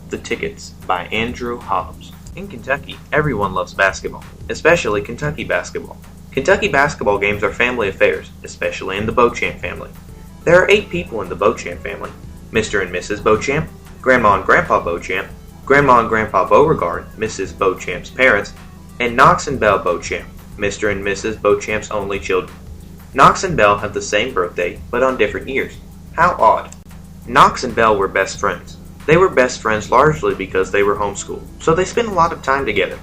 The Tickets by Andrew Hobbs. In Kentucky, everyone loves basketball, especially Kentucky basketball. Kentucky basketball games are family affairs, especially in the Beauchamp family. There are 8 people in the Beauchamp family: Mr. and Mrs. Beauchamp, Grandma and Grandpa Beauchamp, Grandma and Grandpa Beauregard, Mrs. Beauchamp's parents, and Knox and Belle Beauchamp, Mr. and Mrs. Beauchamp's only children. Knox and Belle have the same birthday, but on different years. How odd. Knox and Belle were best friends. They were best friends largely because they were homeschooled, so they spent a lot of time together.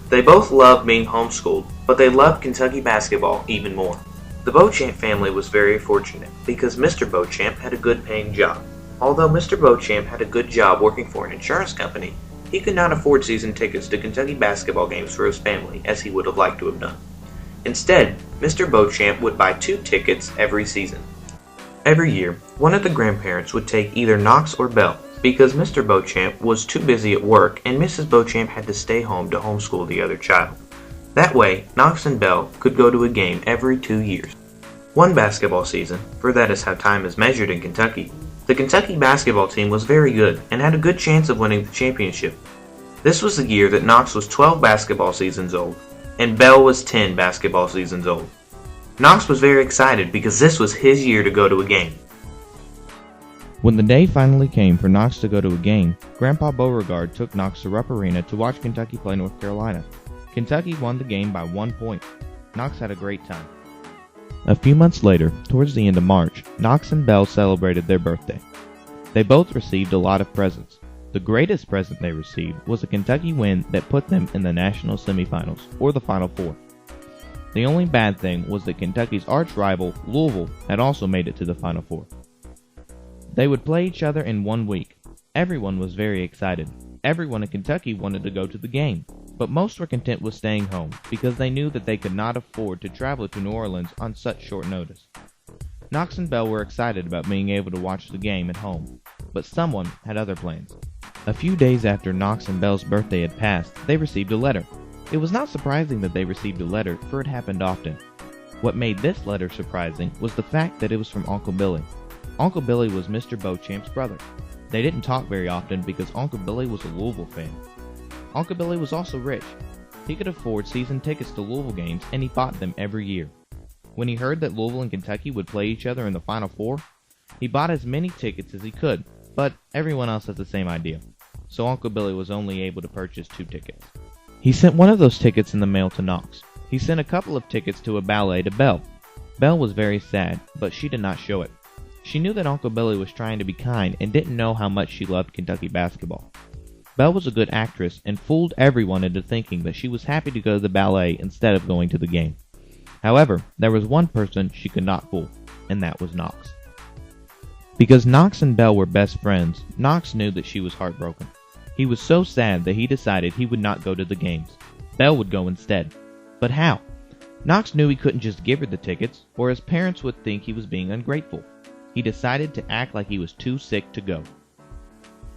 They both loved being homeschooled, but they loved Kentucky basketball even more. The Beauchamp family was very fortunate because Mr. Beauchamp had a good paying job. Although Mr. Beauchamp had a good job working for an insurance company, he could not afford season tickets to Kentucky basketball games for his family as he would have liked to have done. Instead, Mr. Beauchamp would buy 2 tickets every season. Every year, one of the grandparents would take either Knox or Belle, because Mr. Beauchamp was too busy at work and Mrs. Beauchamp had to stay home to homeschool the other child. That way, Knox and Belle could go to a game every 2 years. One basketball season, for that is how time is measured in Kentucky, the Kentucky basketball team was very good and had a good chance of winning the championship. This was the year that Knox was 12 basketball seasons old, and Belle was 10 basketball seasons old. Knox was very excited because this was his year to go to a game. When the day finally came for Knox to go to a game, Grandpa Beauregard took Knox to Rupp Arena to watch Kentucky play North Carolina. Kentucky won the game by 1 point. Knox had a great time. A few months later, towards the end of March, Knox and Belle celebrated their birthday. They both received a lot of presents. The greatest present they received was a Kentucky win that put them in the national semifinals, or the Final Four. The only bad thing was that Kentucky's arch rival, Louisville, had also made it to the Final Four. They would play each other in 1 week. Everyone was very excited. Everyone in Kentucky wanted to go to the game, but most were content with staying home because they knew that they could not afford to travel to New Orleans on such short notice. Knox and Belle were excited about being able to watch the game at home, but someone had other plans. A few days after Knox and Belle's birthday had passed, they received a letter. It was not surprising that they received a letter, for it happened often. What made this letter surprising was the fact that it was from Uncle Billy. Uncle Billy was Mr. Beauchamp's brother. They didn't talk very often because Uncle Billy was a Louisville fan. Uncle Billy was also rich. He could afford season tickets to Louisville games, and he bought them every year. When he heard that Louisville and Kentucky would play each other in the Final Four, he bought as many tickets as he could, but everyone else had the same idea, so Uncle Billy was only able to purchase 2 tickets. He sent one of those tickets in the mail to Knox. He sent a couple of tickets to a ballet to Belle. Belle was very sad, but she did not show it. She knew that Uncle Billy was trying to be kind and didn't know how much she loved Kentucky basketball. Belle was a good actress and fooled everyone into thinking that she was happy to go to the ballet instead of going to the game. However, there was one person she could not fool, and that was Knox. Because Knox and Belle were best friends, Knox knew that she was heartbroken. He was so sad that he decided he would not go to the games. Belle would go instead. But how? Knox knew he couldn't just give her the tickets, or his parents would think he was being ungrateful. He decided to act like he was too sick to go.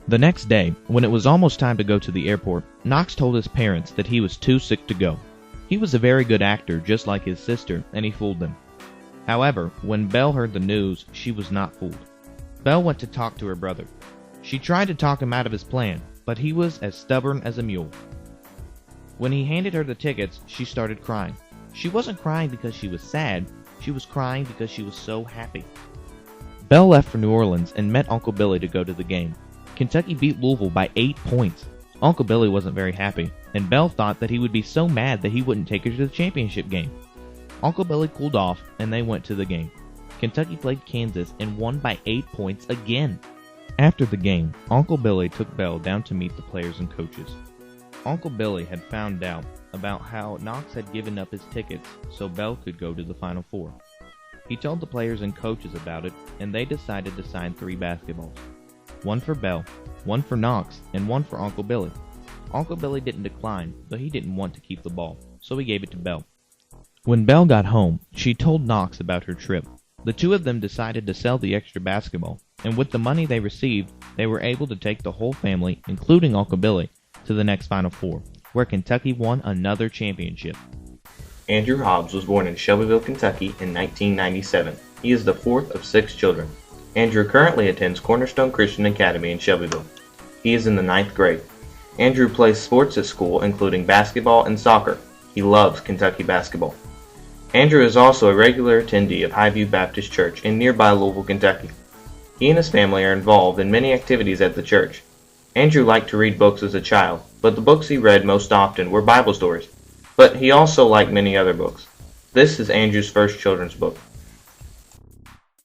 The next day, when it was almost time to go to the airport, Knox told his parents that he was too sick to go. He was a very good actor, just like his sister, and he fooled them. However, when Belle heard the news, she was not fooled. Belle went to talk to her brother. She tried to talk him out of his plan, but he was as stubborn as a mule. When he handed her the tickets, she started crying. She wasn't crying because she was sad, she was crying because she was so happy. Belle left for New Orleans and met Uncle Billy to go to the game. Kentucky beat Louisville by 8 points. Uncle Billy wasn't very happy, and Belle thought that he would be so mad that he wouldn't take her to the championship game. Uncle Billy cooled off, and they went to the game. Kentucky played Kansas and won by 8 points again. After the game, Uncle Billy took Belle down to meet the players and coaches. Uncle Billy had found out about how Knox had given up his tickets so Belle could go to the Final Four. He told the players and coaches about it, and they decided to sign 3 basketballs. One for Belle, one for Knox, and one for Uncle Billy. Uncle Billy didn't decline, though he didn't want to keep the ball, so he gave it to Belle. When Belle got home, she told Knox about her trip. The 2 of them decided to sell the extra basketball, and with the money they received, they were able to take the whole family, including Uncle Billy, to the next Final Four, where Kentucky won another championship. Andrew Hobbs was born in Shelbyville, Kentucky in 1997. He is the 4th of 6 children. Andrew currently attends Cornerstone Christian Academy in Shelbyville. He is in the 9th grade. Andrew plays sports at school, including basketball and soccer. He loves Kentucky basketball. Andrew is also a regular attendee of Highview Baptist Church in nearby Louisville, Kentucky. He and his family are involved in many activities at the church. Andrew liked to read books as a child, but the books he read most often were Bible stories. But he also liked many other books. This is Andrew's first children's book.